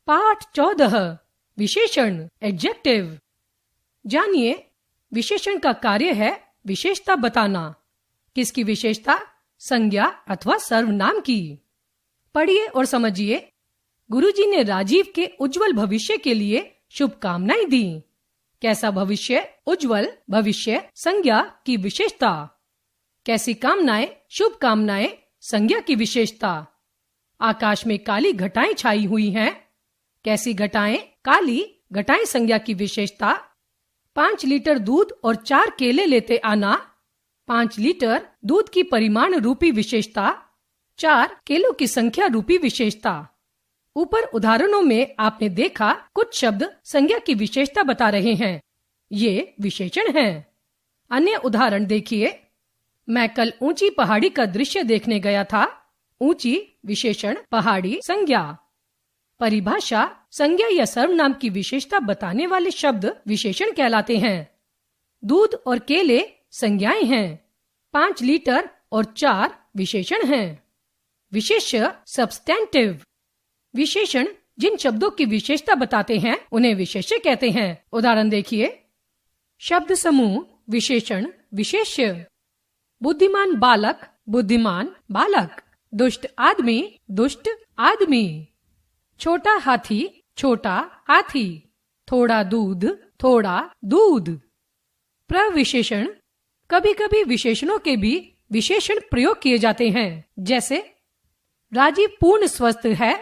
पाठ 14 विशेषण एडजेक्टिव। जानिए, विशेषण का कार्य है विशेषता बताना। किसकी विशेषता? संज्ञा अथवा सर्वनाम की। पढ़िए और समझिए। गुरुजी ने राजीव के उज्जवल भविष्य के लिए शुभकामनाएं दी। कैसा भविष्य? उज्जवल भविष्य। संज्ञा की विशेषता। कैसी कामनाएं? शुभकामनाएं। संज्ञा की विशेषता। आकाश में काली घटाएं छाई हुई हैं। कैसी घटाएं? काली घटाएं संज्ञा की विशेषता। 5 लीटर दूध और 4 केले लेते आना। 5 लीटर दूध की परिमाण रूपी विशेषता। 4 केलों की संख्या रूपी विशेषता। ऊपर उदाहरणों में आपने देखा कुछ शब्द संज्ञा की विशेषता बता रहे हैं। ये विशेषण हैं। अन्य उदाहरण देखिए। मैं कल ऊंची पहाड़ी का दृश्य देखने गया था। ऊंची विशेषण, पहाड़ी संज्ञा। परिभाषा: संज्ञा या सर्वनाम की विशेषता बताने वाले शब्द विशेषण कहलाते हैं। दूध और केले संज्ञाएं हैं। 5 लीटर और 4 विशेषण हैं। विशेष्य सब्स्टैंटिव। विशेषण जिन शब्दों की विशेषता बताते हैं उन्हें विशेष्य कहते हैं। उदाहरण देखिए। शब्द समूह विशेषण विशेष्य। बुद्धिमान बालक, बुद्धिमान बालक। दुष्ट आदमी, दुष्ट आदमी। छोटा हाथी, छोटा हाथी। थोड़ा दूध, थोड़ा दूध। प्रविशेषण। कभी कभी विशेषणों के भी विशेषण प्रयोग किए जाते हैं। जैसे राजीव पूर्ण स्वस्थ है।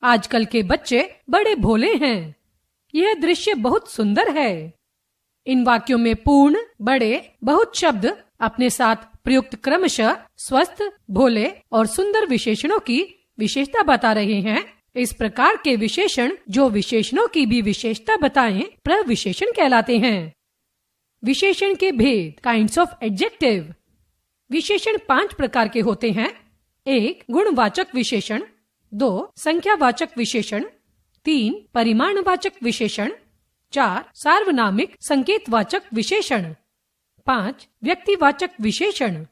आजकल के बच्चे बड़े भोले हैं। यह दृश्य बहुत सुंदर है। इन वाक्यों में पूर्ण, बड़े, बहुत शब्द अपने साथ प्रयुक्त क्रमशः स्वस्थ, भोले और सुंदर विशेषणों की विशेषता बता रहे हैं। इस प्रकार के विशेषण जो विशेषणों की भी विशेषता बताएं प्रविशेषण कहलाते हैं। विशेषण के भेद, काइंड्स ऑफ एडजेक्टिव। विशेषण 5 प्रकार के होते हैं। 1 गुणवाचक विशेषण। 2 संख्यावाचक विशेषण। 3 परिमाणवाचक विशेषण। 4 सार्वनामिक संकेतवाचक विशेषण। 5 व्यक्तिवाचक विशेषण।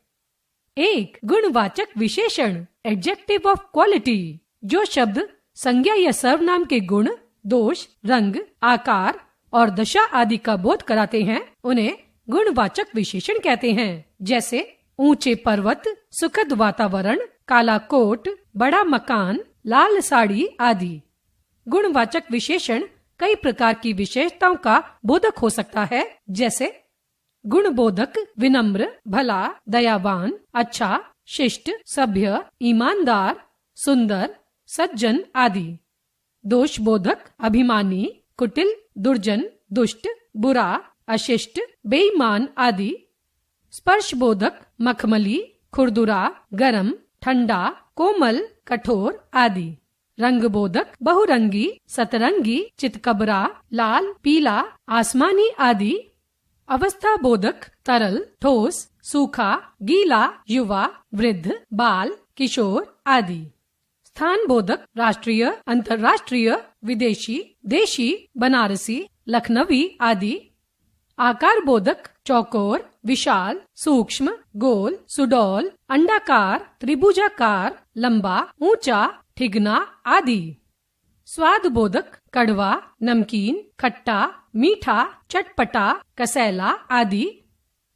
1 गुणवाचक विशेषण, एडजेक्टिव ऑफ क्वालिटी। जो शब्द संज्ञा या सर्वनाम के गुण, दोष, रंग, आकार और दशा आदि का बोध कराते हैं उन्हें गुणवाचक विशेषण कहते हैं। जैसे ऊंचे पर्वत, सुखद वातावरण, काला कोट, बड़ा मकान, लाल साड़ी आदि। गुणवाचक विशेषण कई प्रकार की विशेषताओं का बोधक हो सकता है। जैसे गुणबोधक, विनम्र, भला, दयावान, अच्छा, शिष्ट, सभ्य, ईमानदार, सुंदर, सज्जन आदि। दोषबोधक, अभिमानी, कुटिल, दुर्जन, दुष्ट, बुरा, अशिष्ट, बेईमान आदि। स्पर्शबोधक, मखमली, खुरदुरा, गरम, ठंडा, कोमल, कठोर आदि। रंगबोधक, बहुरंगी, सतरंगी, चितकबरा, लाल, पीला, आसमानी आदि। अवस्था बोधक, तरल, ठोस, सूखा, गीला, युवा, वृद्ध, बाल, किशोर आदि। स्थान बोधक, राष्ट्रीय, अंतर्राष्ट्रीय, विदेशी, देशी, बनारसी, लखनवी आदि। आकार बोधक, चौकोर, विशाल, सूक्ष्म, गोल, सुडौल, अंडाकार, त्रिभुजाकार, लंबा, ऊंचा, ठिगना आदि। स्वाद बोधक, कड़वा, नमकीन, खट्टा, मीठा, चटपटा, कसैला आदि।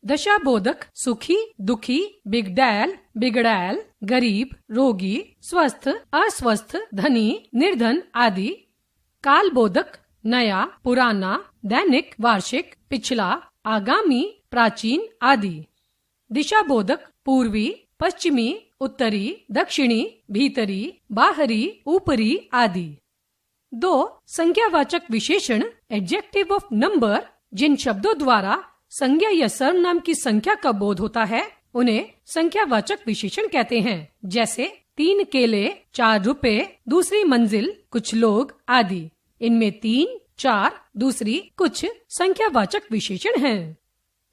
दशा बोधक, सुखी, दुखी, बिगड़ैल, बिगड़ैल, गरीब, रोगी, स्वस्थ, अस्वस्थ, धनी, निर्धन आदि। काल बोधक, नया, पुराना, दैनिक, वार्षिक, पिछला, आगामी, प्राचीन आदि। दिशा बोधक, पूर्वी, पश्चिमी, उत्तरी, दक्षिणी, भीतरी, बाहरी, ऊपरी आदि। 2 संख्यावाचक विशेषण, एडजेक्टिव ऑफ नंबर। जिन शब्दों द्वारा संज्ञा या सर्वनाम की संख्या का बोध होता है उन्हें संख्यावाचक विशेषण कहते हैं। जैसे 3 केले, 4 रुपए, दूसरी मंजिल, कुछ लोग आदि। इनमें 3, 4, दूसरी, कुछ संख्यावाचक विशेषण हैं।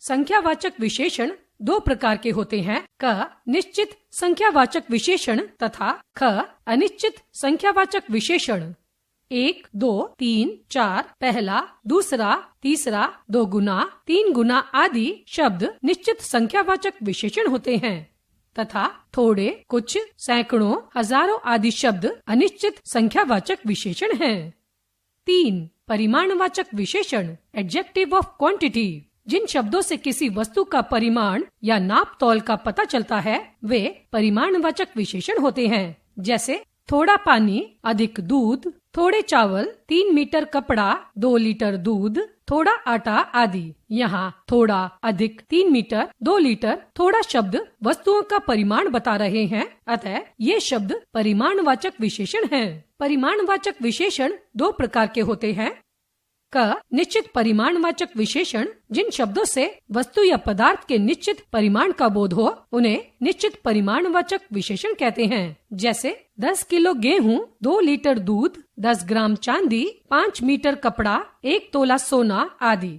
संख्यावाचक विशेषण 2 प्रकार के होते हैं। क निश्चित संख्यावाचक विशेषण तथा ख अनिश्चित संख्यावाचक विशेषण। 1, 2, 3, 4, पहला, दूसरा, तीसरा, 2 गुना, 3 गुना आदि शब्द निश्चित संख्यावाचक विशेषण होते हैं। तथा थोड़े, कुछ, सैकड़ों, हजारों आदि शब्द अनिश्चित संख्यावाचक विशेषण हैं। 3. परिमाणवाचक विशेषण एडजेक्टिव ऑफ क्वांटिटी। जिन शब्दों से किसी वस्तु का परिमाण या नाप तौल का पता चलता है वे परिमाणवाचक विशेषण होते हैं। जैसे थोड़ा पानी, अधिक दूध, थोड़े चावल, 3 मीटर कपड़ा, 2 लीटर दूध, थोड़ा आटा आदि। यहाँ थोड़ा, अधिक, 3 मीटर, 2 लीटर, थोड़ा शब्द वस्तुओं का परिमाण बता रहे हैं, अतः ये शब्द परिमाणवाचक विशेषण हैं। परिमाणवाचक विशेषण 2 प्रकार के होते हैं। क. निश्चित परिमाणवाचक विशेषण जिन शब्दों से वस्तु या पदार्थ के निश्चित परिमाण का बोध हो उन्हें निश्चित परिमाणवाचक विशेषण कहते हैं। जैसे 10 किलो गेहूं, 2 लीटर दूध, 10 ग्राम चांदी, 5 मीटर कपड़ा, 1 तोला सोना आदि।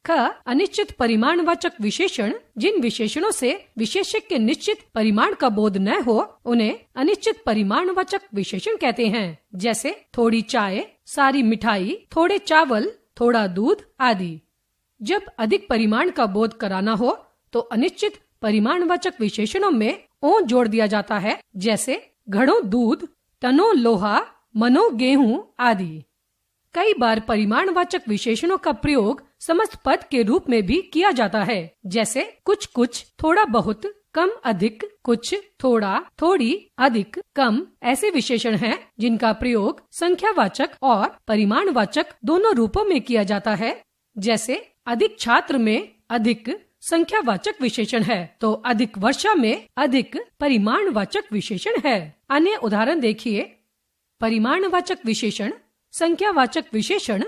ख. अनिश्चित परिमाणवाचक विशेषण जिन विशेषणों से विशेषक के निश्चित परिमाण का बोध न हो उन्हें अनिश्चित परिमाणवाचक विशेषण कहते हैं। जैसे थोड़ी चाय, सारी मिठाई, थोड़े चावल, थोड़ा दूध आदि। जब अधिक परिमाण का बोध कराना हो तो अनिश्चित परिमाणवाचक विशेषणों में ओ जोड़ दिया जाता है। जैसे घड़ों दूध, टनों लोहा, मनो गेहूं आदि। कई बार परिमाणवाचक विशेषणों का प्रयोग समस्त पद के रूप में भी किया जाता है। जैसे कुछ कुछ, थोड़ा बहुत, कम अधिक, कुछ, थोड़ा, थोड़ी, अधिक, कम ऐसे विशेषण हैं जिनका प्रयोग संख्यावाचक और परिमाणवाचक दोनों रूपों में किया जाता है। जैसे अधिक छात्र में अधिक संख्यावाचक विशेषण है तो अधिक वर्षा में अधिक परिमाणवाचक विशेषण है। अन्य उदाहरण देखिए। परिमाणवाचक विशेषण संख्यावाचक विशेषण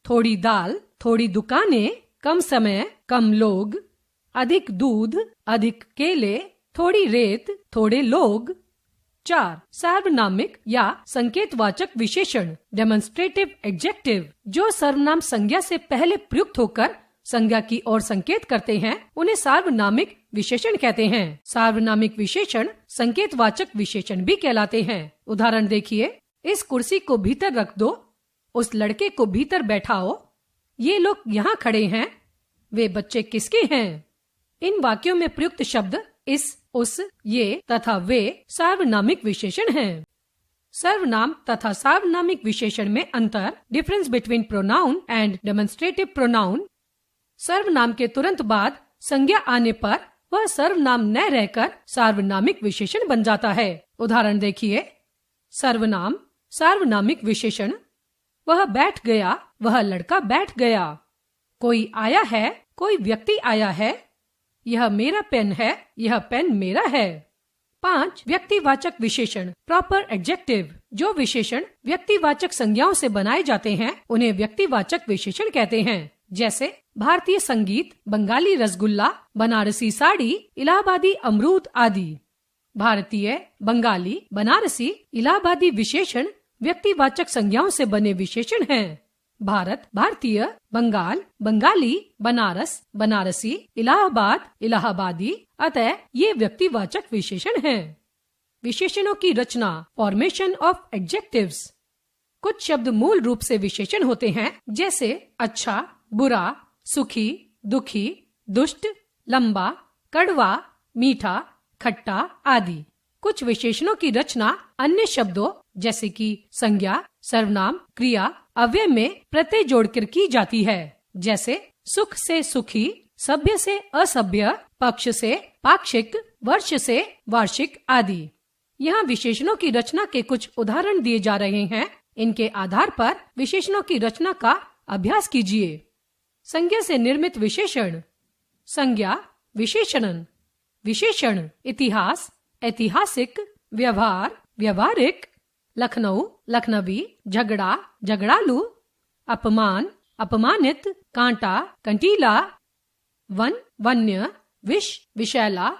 थोड़ी दाल, थोड़ी दुकानें, कम समय, कम लोग, अधिक दूध, अधिक केले, थोड़ी रेत, थोड़े लोग। 4. सार्वनामिक या संकेतवाचक विशेषण डेमोन्स्ट्रेटिव एडजेक्टिव जो सर्वनाम संज्ञा से पहले प्रयुक्त होकर संज्ञा की ओर संकेत करते हैं उन्हें सार्वनामिक विशेषण कहते हैं। सार्वनामिक विशेषण संकेतवाचक विशेषण भी कहलाते हैं। उदाहरण देखिए। इस कुर्सी को भीतर रख दो, उस लड़के को भीतर बैठाओ, ये लोग यहाँ खड़े हैं, वे बच्चे किसके हैं। इन वाक्यों में प्रयुक्त शब्द इस, उस, ये तथा वे सार्वनामिक विशेषण हैं। सर्वनाम तथा सार्वनामिक विशेषण में अंतर, difference between pronoun and demonstrative pronoun. सर्वनाम के तुरंत बाद संज्ञा आने पर वह सर्वनाम न रहकर सार्वनामिक विशेषण बन जाता है। उदाहरण देखिए। सर्वनाम सार्वनामिक विशेषण वह बैठ गया, वह लड़का बैठ गया। कोई आया है, कोई व्यक्ति आया है। यह मेरा पेन है, यह पेन मेरा है। 5. व्यक्तिवाचक विशेषण प्रॉपर एडजेक्टिव जो विशेषण व्यक्तिवाचक संज्ञाओं से बनाए जाते हैं उन्हें व्यक्तिवाचक विशेषण कहते हैं। जैसे भारतीय संगीत, बंगाली रसगुल्ला, बनारसी साड़ी, इलाहाबादी अमरूद आदि। भारतीय, बंगाली, बनारसी, इलाहाबादी विशेषण व्यक्तिवाचक संज्ञाओं से बने विशेषण हैं। भारत, भारतीय, बंगाल, बंगाली, बनारस, बनारसी, इलाहाबाद, इलाहाबादी, अतः ये व्यक्तिवाचक विशेषण हैं। विशेषणों की रचना फॉर्मेशन ऑफ एडजेक्टिव्स। कुछ शब्द मूल रूप से विशेषण होते हैं जैसे अच्छा, बुरा, सुखी, दुखी, दुष्ट, लंबा, कड़वा, मीठा, खट्टा आदि। कुछ विशेषणों की रचना अन्य शब्दों जैसे कि संज्ञा, सर्वनाम, क्रिया, अव्यय में प्रत्यय जोड़कर की जाती है। जैसे सुख से सुखी, सभ्य से असभ्य, पक्ष से पाक्षिक, वर्ष से वार्षिक आदि। यहाँ विशेषणों की रचना के कुछ उदाहरण दिए जा रहे हैं। इनके आधार पर विशेषणों की रचना का अभ्यास कीजिए। संज्ञा से निर्मित विशेषण। संज्ञा विशेषणन। विशेषण इतिहास, ऐतिहासिक, व्यवहार, व्यवहारिक, लखनऊ, लखनवी, झगड़ा, झगड़ालू, अपमान, अपमानित, कांटा, कंटीला, वन, वन्य, विष, विषैला,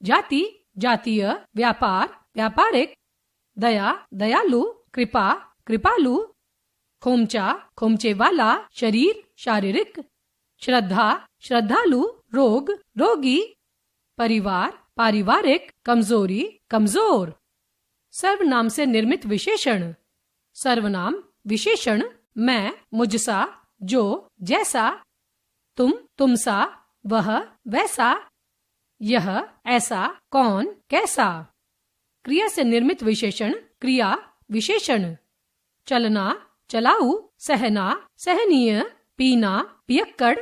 जाति, जातीय, व्यापार, व्यापारिक, दया, दयालु, कृपा, कृपालु, खोमचा, खोमचे वाला, शरीर, शारीरिक, श्रद्धा, श्रद्धालु, रोग, रोगी, परिवार, पारिवारिक, कमजोरी, कमजोर। सर्वनाम से निर्मित विशेषण। सर्वनाम विशेषण मैं, मुझसा, जो, जैसा, तुम, तुमसा, वह, वैसा। यह, ऐसा, कौन, कैसा। क्रिया से निर्मित विशेषण क्रिया विशेषण। चलना, चलाऊ, सहना, सहनीय, पीना, पियक्कड़,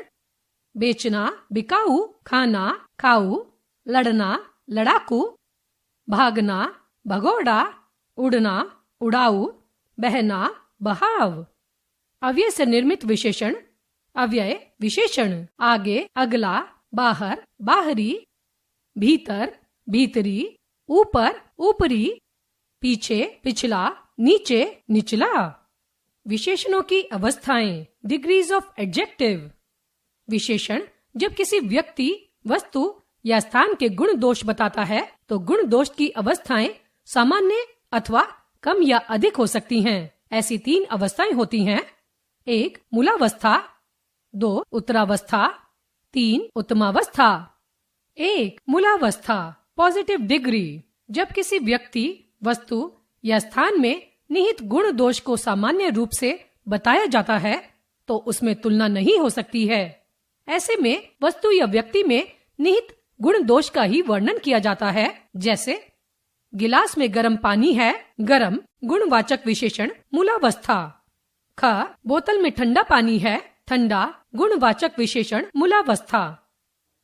बेचना, बिकाऊ, खाना, खाऊ, लड़ना, लड़ाकू, भागना, भगोड़ा, उड़ना, उड़ाऊ, बहना, बहाव। अव्यय से निर्मित विशेषण अव्यय विशेषण। आगे, अगला, बाहर, बाहरी, भीतर, भीतरी, ऊपर, ऊपरी, पीछे, पिछला, नीचे, निचला। विशेषणों की अवस्थाएं, डिग्रीज ऑफ एडजेक्टिव। विशेषण जब किसी व्यक्ति, वस्तु या स्थान के गुण दोष बताता है तो गुण दोष की अवस्थाएं सामान्य अथवा कम या अधिक हो सकती हैं। ऐसी 3 अवस्थाएं होती हैं। 1 मूलावस्था, 2 उत्तरावस्था, 3 उत्तमावस्था। 1 मूलावस्था पॉजिटिव डिग्री। जब किसी व्यक्ति, वस्तु या स्थान में निहित गुण दोष को सामान्य रूप से बताया जाता है तो उसमें तुलना नहीं हो सकती है। ऐसे में वस्तु या व्यक्ति में निहित गुण दोष का ही वर्णन किया जाता है। जैसे गिलास में गर्म पानी है, गर्म गुणवाचक विशेषण मूलावस्था। ख बोतल में ठंडा पानी है, ठंडा गुणवाचक विशेषण मूलावस्था।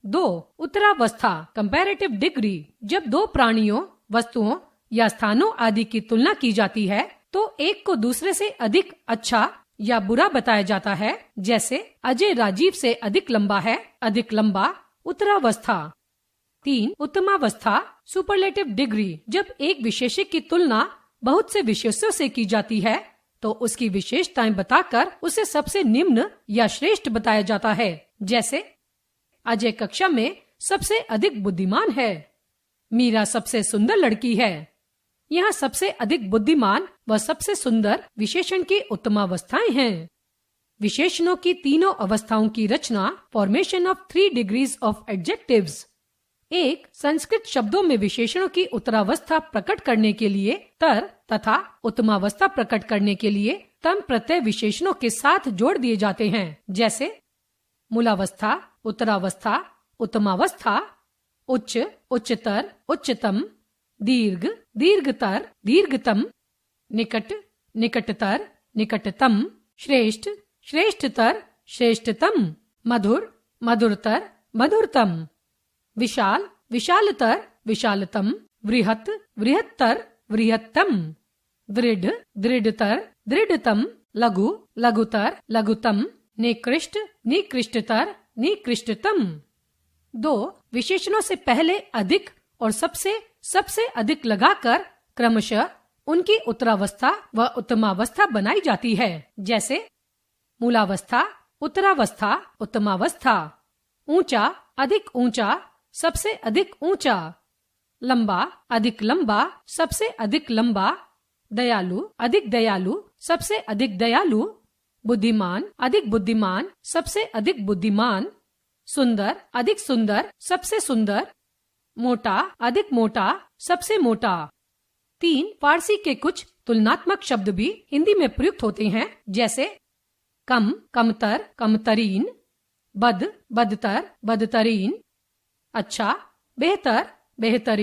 2 उत्तरावस्था कंपैरेटिव डिग्री। जब 2 प्राणियों, वस्तुओं या स्थानों आदि की तुलना की जाती है तो एक को दूसरे से अधिक अच्छा या बुरा बताया जाता है। जैसे अजय राजीव से अधिक लंबा है, अधिक लंबा, उत्तरावस्था। 3 उत्तमावस्था सुपरलेटिव डिग्री। जब एक विशेषक की तुलना बहुत से विशेषों से की जाती है तो उसकी विशेषताएं बताकर उसे सबसे निम्न या श्रेष्ठ बताया जाता है। जैसे अजय कक्षा में सबसे अधिक बुद्धिमान है, मीरा सबसे सुंदर लड़की है। यहाँ सबसे अधिक बुद्धिमान व सबसे सुंदर विशेषण की उत्तमावस्थाएं हैं। विशेषणों की तीनों अवस्थाओं की रचना, formation of 3 degrees of adjectives. 1 Sanskrit शब्दों में विशेषणों की उत्तरावस्था प्रकट करने के लिए तर तथा उत्तमावस्था प्रकट करने के लिए तम प्रत्यय विशेषणों के साथ जोड़ दिए जाते हैं। जैसे मूलावस्था, उत्तरावस्था, उत्तमावस्था, उच्च, उच्चतर, उच्चतम, दीर्घ, दीर्घतर, दीर्घतम, निकट, निकटतर, निकटतम, श्रेष्ठ, श्रेष्ठतर, श्रेष्ठतम, मधुर, मधुरतर, मधुरतम, विशाल, विशालतर, विशालतम, वृहत, वृहत्तर, वृहत्तम, दृढ़, दृढ़तर, दृढ़तम, लघु, लघुतर, लघुतम, निकृष्ट, निकृष्टतर, निकृष्टतम। 2 विशेषणों से पहले अधिक और सबसे अधिक लगाकर क्रमशः उनकी उत्तरावस्था व उत्तमावस्था बनाई जाती है। जैसे मूलावस्था, उत्तरावस्था, उत्तमावस्था। ऊंचा, अधिक ऊंचा, सबसे अधिक ऊंचा। लंबा, अधिक लंबा, सबसे अधिक लंबा। दयालु, अधिक दयालु, सबसे अधिक दयालु। बुद्धिमान, अधिक बुद्धिमान, सबसे अधिक बुद्धिमान। सुंदर, अधिक सुंदर, सबसे सुंदर। मोटा, अधिक मोटा, सबसे मोटा। 3 फारसी के कुछ तुलनात्मक शब्द भी हिंदी में प्रयुक्त होते हैं। जैसे कम, कमतर, कमतरीन। बद, बदतर, बदतरीन। अच्छा, बेहतर, बेहतरीन।